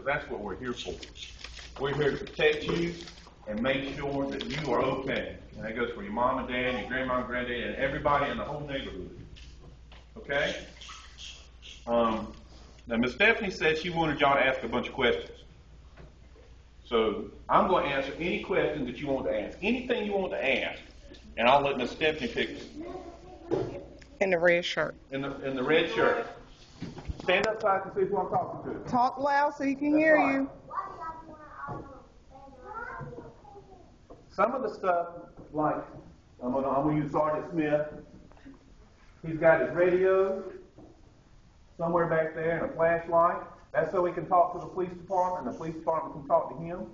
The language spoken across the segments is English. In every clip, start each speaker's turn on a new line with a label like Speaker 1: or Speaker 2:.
Speaker 1: That's what we're here for. We're here to protect you and make sure that you are okay. And that goes for your mom and dad, your grandma and granddad, and everybody in the whole neighborhood. Okay? Now, Miss Stephanie said she wanted y'all to ask a bunch of questions. So I'm going to answer any question that you want to ask. Anything you want to ask. And I'll let Miss Stephanie pick.
Speaker 2: In the red shirt.
Speaker 1: In the red shirt. Stand up so I can see who I'm talking to.
Speaker 2: Talk loud so he can hear you.
Speaker 1: Some of the stuff, like, I'm going to use Sergeant Smith. He's got his radio somewhere back there and a flashlight. That's so he can talk to the police department, and the police department can talk to him.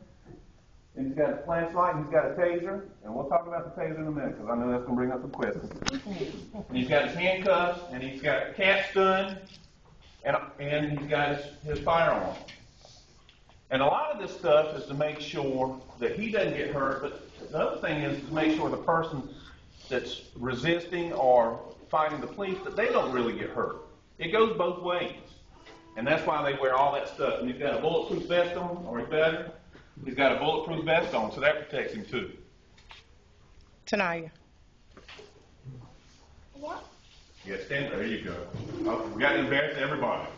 Speaker 1: And he's got a flashlight, and he's got a taser. And we'll talk about the taser in a minute, because I know that's going to bring up some questions. And he's got his handcuffs, and he's got a cat stun, and he's got his firearm. And a lot of this stuff is to make sure that he doesn't get hurt, but the other thing is to make sure the person that's resisting or fighting the police, that they don't really get hurt. It goes both ways. And that's why they wear all that stuff. And he's got a bulletproof vest on, or better. He's got a bulletproof vest on, so that protects him too.
Speaker 2: Tanaya.
Speaker 3: What?
Speaker 1: Yeah, stand there. There you go. Oh, we got to embarrass everybody.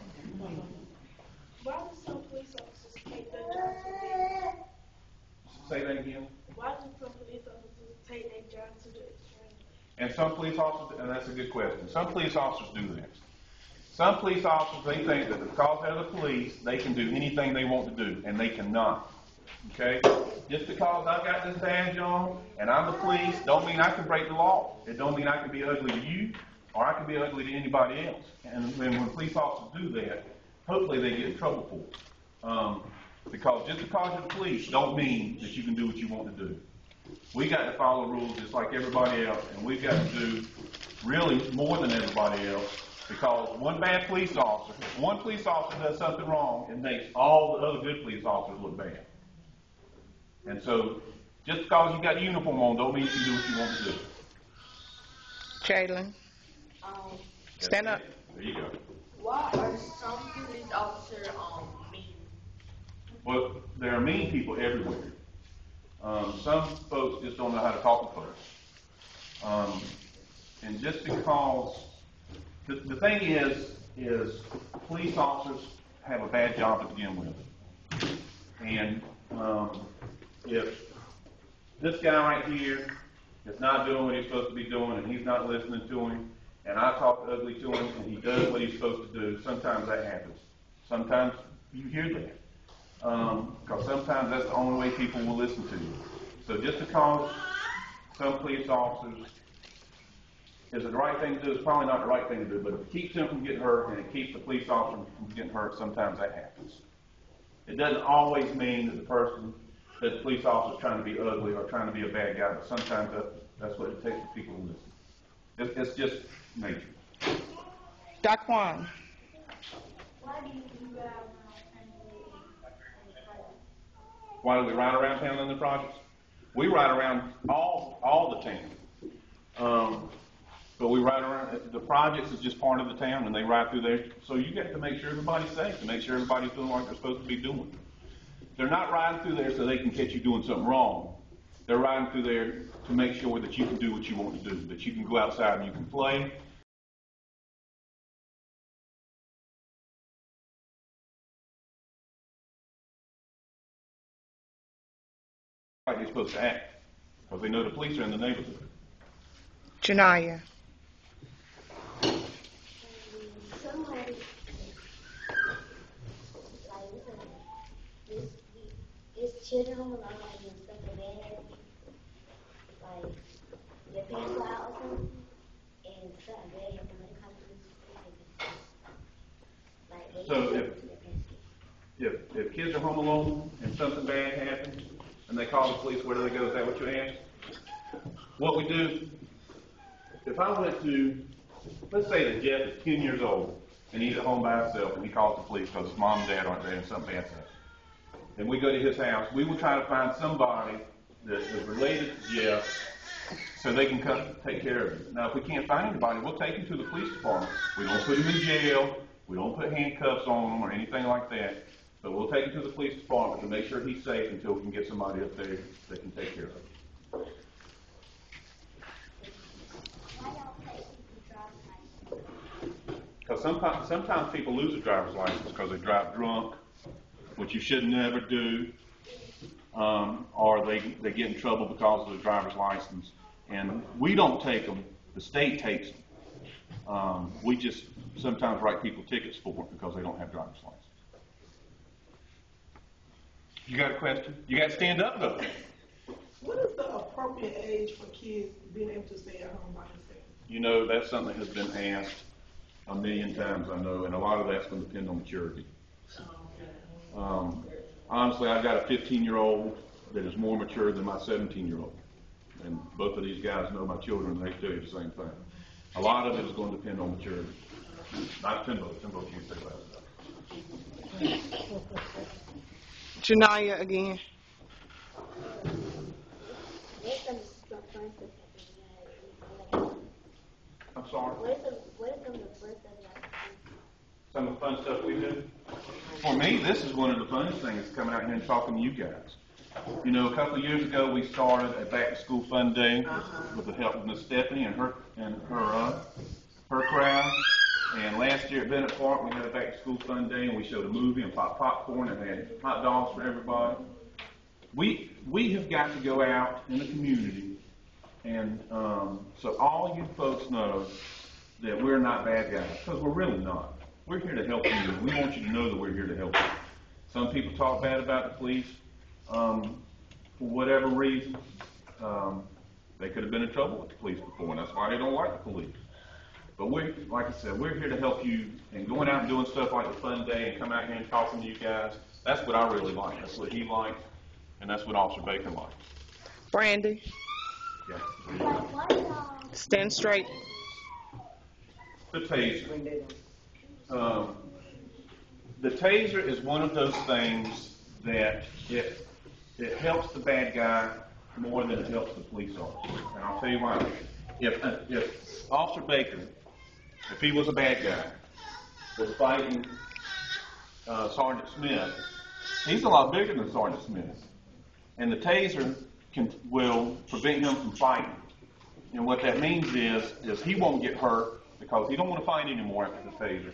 Speaker 3: Why do some police officers take their job to the
Speaker 1: Say that again.
Speaker 3: Why do some police officers take their job to the extreme?
Speaker 1: And some police officers, and that's a good question. Some police officers do this. Some police officers, they think that because they're the police, they can do anything they want to do, and they cannot. Okay? Just because I've got this badge on and I'm the police, don't mean I can break the law. It don't mean I can be ugly to you, or I can be ugly to anybody else. And when police officers do that, hopefully they get in trouble for it. Because just because you're the police don't mean that you can do what you want to do. We got to follow rules just like everybody else, and we've got to do really more than everybody else. Because one bad police officer, if one police officer does something wrong, it makes all the other good police officers look bad. And so, just because you got the uniform on, don't mean you can do what you want to do.
Speaker 2: Jalen. Stand up.
Speaker 1: There you go.
Speaker 4: Why are some police officers mean?
Speaker 1: Well, there are mean people everywhere. Some folks just don't know how to talk to folks. And just because, the thing is police officers have a bad job to begin with. And if this guy right here is not doing what he's supposed to be doing, and he's not listening to him, and I talk ugly to him, and he does what he's supposed to do, sometimes that happens. Sometimes you hear that. Because sometimes that's the only way people will listen to you. So just because some police officers, is it the right thing to do? It's probably not the right thing to do, but if it keeps them from getting hurt and it keeps the police officer from getting hurt, sometimes that happens. It doesn't always mean that the police officer is trying to be ugly or trying to be a bad guy, but sometimes that's what it takes for people to listen. It's just nature.
Speaker 2: Daquan.
Speaker 3: Why do you ride around
Speaker 1: Why do we ride around town in the projects? We ride around all the town. But we ride around, the projects is just part of the town, and they ride through there. So you got to make sure everybody's safe, to make sure everybody's doing what they're supposed to be doing. They're not riding through there so they can catch you doing something wrong. They're riding through there to make sure that you can do what you want to do, that you can go outside and you can play. Like they're supposed to act, because they know the police are in the neighborhood.
Speaker 2: Janaya.
Speaker 5: Somebody, like, it's children alone, like, and stuff like that. Like, their parents go out or something, and something bad happen, they come to the school.
Speaker 1: So if kids are home alone and something bad happens, and they call the police, where do they go? Is that what you asked? What we do, if I went to, let's say that Jeff is 10 years old, and he's at home by himself, and he calls the police because his mom and dad aren't there and something bad's happened. And we go to his house, we will try to find somebody that is related to Jeff so they can come take care of him. Now, if we can't find anybody, we'll take him to the police department. We don't put him in jail. We don't put handcuffs on him or anything like that. But we'll take him to the police department to make sure he's safe until we can get somebody up there that can take care of him.
Speaker 5: Why y'all take people driver's license?
Speaker 1: Because sometimes people lose a driver's license because they drive drunk, which you should never do, or they get in trouble because of the driver's license. And we don't take them; the state takes them. We just sometimes write people tickets for it because they don't have driver's license. You got a question? You got to stand up though.
Speaker 3: What is the appropriate age for kids being able to stay at home by themselves?
Speaker 1: You know, that's something that has been asked a million times, I know, and a lot of that's going to depend on maturity. Honestly, I've got a 15-year-old that is more mature than my 17-year-old. And both of these guys know my children, and they tell you the same thing. A lot of it is going to depend on maturity. Not Timbo. Timbo can't say that.
Speaker 2: Janaya again.
Speaker 5: What's some fun stuff that you
Speaker 1: I'm sorry?
Speaker 5: What is some of the fun stuff y'all
Speaker 1: Some of the fun stuff we do. For me, this is one of the funnest things, coming out here and talking to you guys. You know, a couple of years ago, we started a back-to-school fun day with the help of Miss Stephanie and her crowd. And last year at Bennett Park, we had a back-to-school fun day, and we showed a movie and popped popcorn and had hot dogs for everybody. We have got to go out in the community, and so all you folks know that we're not bad guys, because we're really not. We're here to help you, and we want you to know that we're here to help you. Some people talk bad about the police for whatever reason. They could have been in trouble with the police before, and that's why they don't like the police. But like I said, we're here to help you, and going out and doing stuff like the fun day and coming out here and talking to you guys, that's what I really like. That's what he liked, and that's what Officer Baker liked.
Speaker 2: Brandy,
Speaker 1: Yeah.
Speaker 2: stand straight.
Speaker 1: The taser. The taser is one of those things that it helps the bad guy more than it helps the police officer. And I'll tell you why. If Officer Baker, if he was a bad guy, was fighting Sergeant Smith, he's a lot bigger than Sergeant Smith. And the taser will prevent him from fighting. And what that means is he won't get hurt because he don't want to fight anymore after the taser.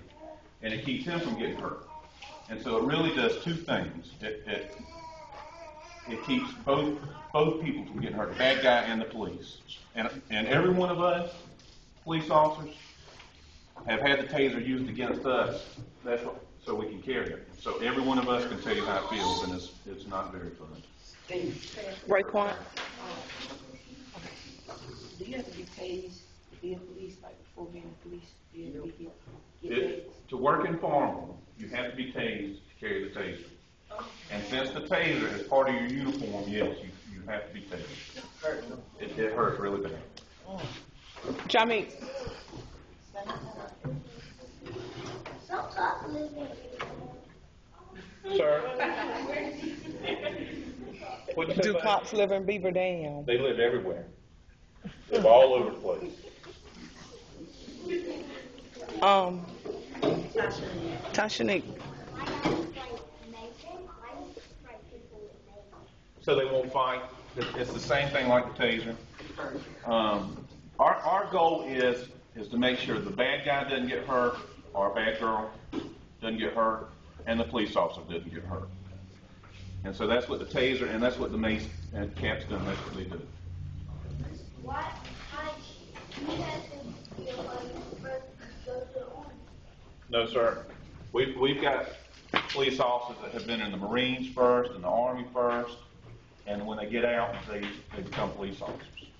Speaker 1: And it keeps him from getting hurt. And so it really does two things. It keeps both people from getting hurt, the bad guy and the police. And every one of us, police officers, have had the taser used against us. So we can carry it. So every one of us can tell you how it feels, and it's not very fun.
Speaker 2: Raekwon.
Speaker 6: Do you have to be tased to be in police, like before being in police? Do you have to get tased?
Speaker 1: To work in Farmville, you have to be tased to carry the taser. And since the taser is part of your uniform, yes, you have to be tased. It hurts really bad.
Speaker 2: Jamie.
Speaker 5: Some cops live in
Speaker 1: Sir? What'd you say,
Speaker 2: Do
Speaker 1: buddy?
Speaker 2: cops live in Beaver Dam?
Speaker 1: They live everywhere. They live all over the place.
Speaker 2: Tashanique.
Speaker 1: So they won't fight. It's the same thing like the taser. Our goal is to make sure the bad guy doesn't get hurt, or a bad girl doesn't get hurt, and the police officer doesn't get hurt. And so that's what the taser and that's what the mace and caps gun, that's what they do.
Speaker 5: Why do you have to be a first go to the army?
Speaker 1: No, sir. We've got police officers that have been in the Marines first and the Army first, and when they get out, they become police officers.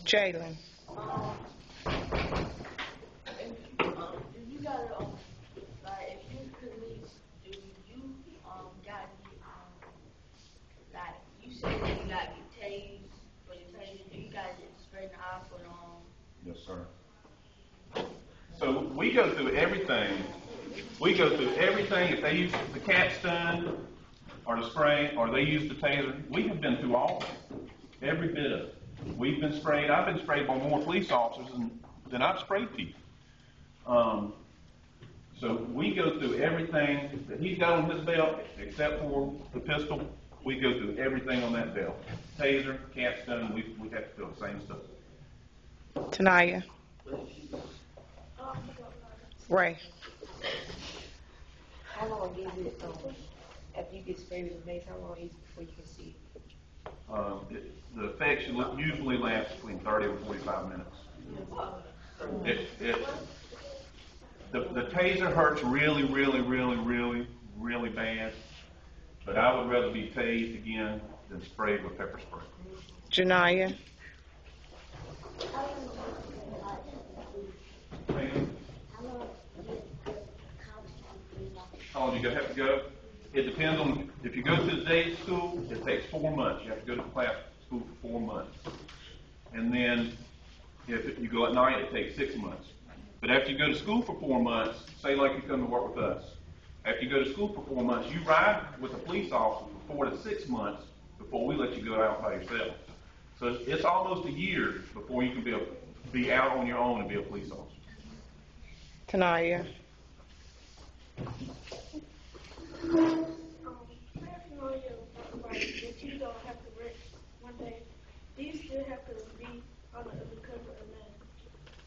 Speaker 2: Jalen.
Speaker 4: Do you gotta, like, if you police, do you, got, like, you said that you got to get tased for your taser, do you guys get sprayed in the eye for
Speaker 1: Yes, sir. So we go through everything. We go through everything. If they use the capstone or the spray or they use the taser, we have been through all of it. Every bit of it. We've been sprayed. I've been sprayed by more police officers than I've sprayed people. So we go through everything that he's got on his belt, except for the pistol. We go through everything on that belt. Taser, capstone, we have to do the same stuff.
Speaker 2: Tanaya. Ray.
Speaker 6: How long is it, after you get sprayed with the mace, how long is it before you can see
Speaker 1: The effects usually last between 30 and 45 minutes. The taser hurts really, really, really, really, really bad, but I would rather be tased again than sprayed with pepper spray.
Speaker 2: Janaya.
Speaker 1: How long you gonna have to go? It depends on, if you go to the day school, it takes 4 months. You have to go to class school for 4 months. And then if you go at night, it takes 6 months. But after you go to school for 4 months, say like you come to work with us, after you go to school for 4 months, you ride with a police officer for 4 to 6 months before we let you go out by yourself. So it's almost a year before you can be out on your own and be a police officer.
Speaker 2: Tanaya.
Speaker 3: That you don't have to work one day. Do you still have to be on the undercover or not?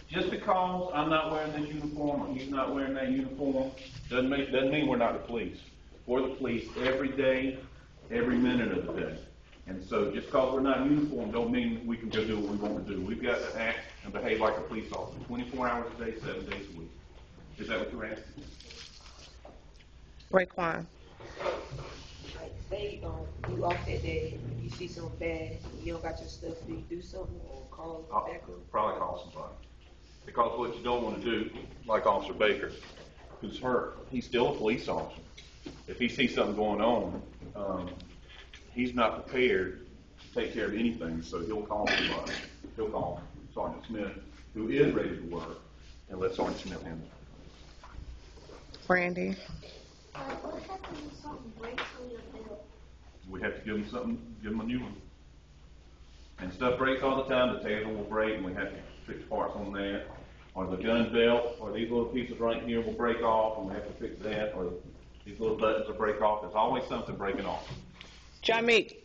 Speaker 1: Just because I'm not wearing this uniform or he's not wearing that uniform doesn't mean we're not the police. We're the police every day, every minute of the day. And so just because we're not in uniform don't mean we can go do what we want to do. We've got to act and behave like a police officer 24 hours a day, 7 days a week. Is that what you're asking?
Speaker 2: Raekwon.
Speaker 6: like, say, you off that day, you see something bad, you don't got your stuff, do you do something or call
Speaker 1: I'll
Speaker 6: back up?
Speaker 1: probably call somebody. Because what you don't want to do, like Officer Baker, who's hurt, he's still a police officer. If he sees something going on, he's not prepared to take care of anything, so he'll call somebody. He'll call Sergeant Smith, who is ready to work, and let Sergeant Smith handle it.
Speaker 2: Brandy.
Speaker 5: What happens if something breaks on your belt?
Speaker 1: We have to give them a new one. And stuff breaks all the time. The taser will break, and we have to fix parts on that. Or the gun belt, or these little pieces right here will break off, and we have to fix that. Or these little buttons will break off. There's always something breaking off.
Speaker 2: Jamik.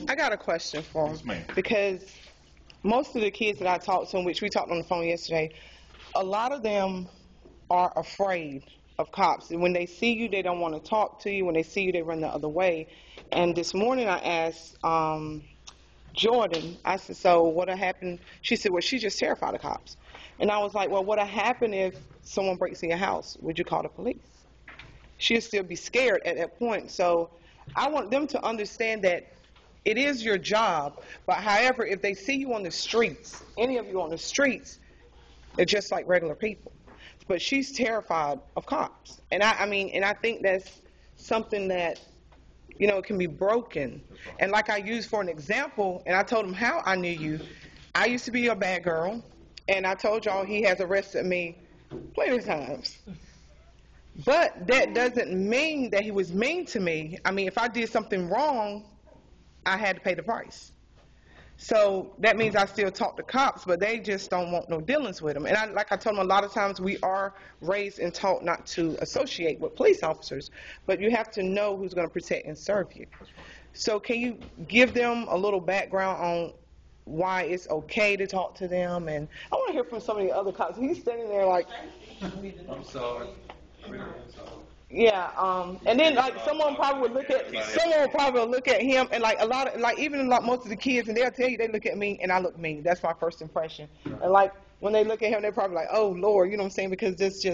Speaker 2: I got a question for him.
Speaker 1: Yes, ma'am.
Speaker 2: Because most of the kids that I talked to, which we talked on the phone yesterday, a lot of them are afraid of cops. And when they see you, they don't want to talk to you. When they see you, they run the other way. And this morning I asked Jordan, I said, so what'll happen? She said, well, she's just terrified of cops. And I was like, well, what'll happen if someone breaks in your house? Would you call the police? She'll still be scared at that point. So I want them to understand that it is your job, but however, if they see you on the streets, any of you on the streets, they're just like regular people. But she's terrified of cops. And I think that's something that, you know, it can be broken. And like I used for an example, and I told him how I knew you. I used to be a bad girl, and I told y'all he has arrested me plenty of times. But that doesn't mean that he was mean to me. I mean, if I did something wrong, I had to pay the price. So that means I still talk to cops, but they just don't want no dealings with them. And like I told them, a lot of times we are raised and taught not to associate with police officers, but you have to know who's going to protect and serve you. So can you give them a little background on why it's okay to talk to them? And I want to hear from some of the other cops. He's standing there like,
Speaker 7: I'm sorry.
Speaker 2: yeah, and then like someone probably would look at him, and like most of the kids, and they'll tell you they look at me and I look mean. That's my first impression. And like when they look at him, they're probably like, oh Lord, you know what I'm saying? Because this just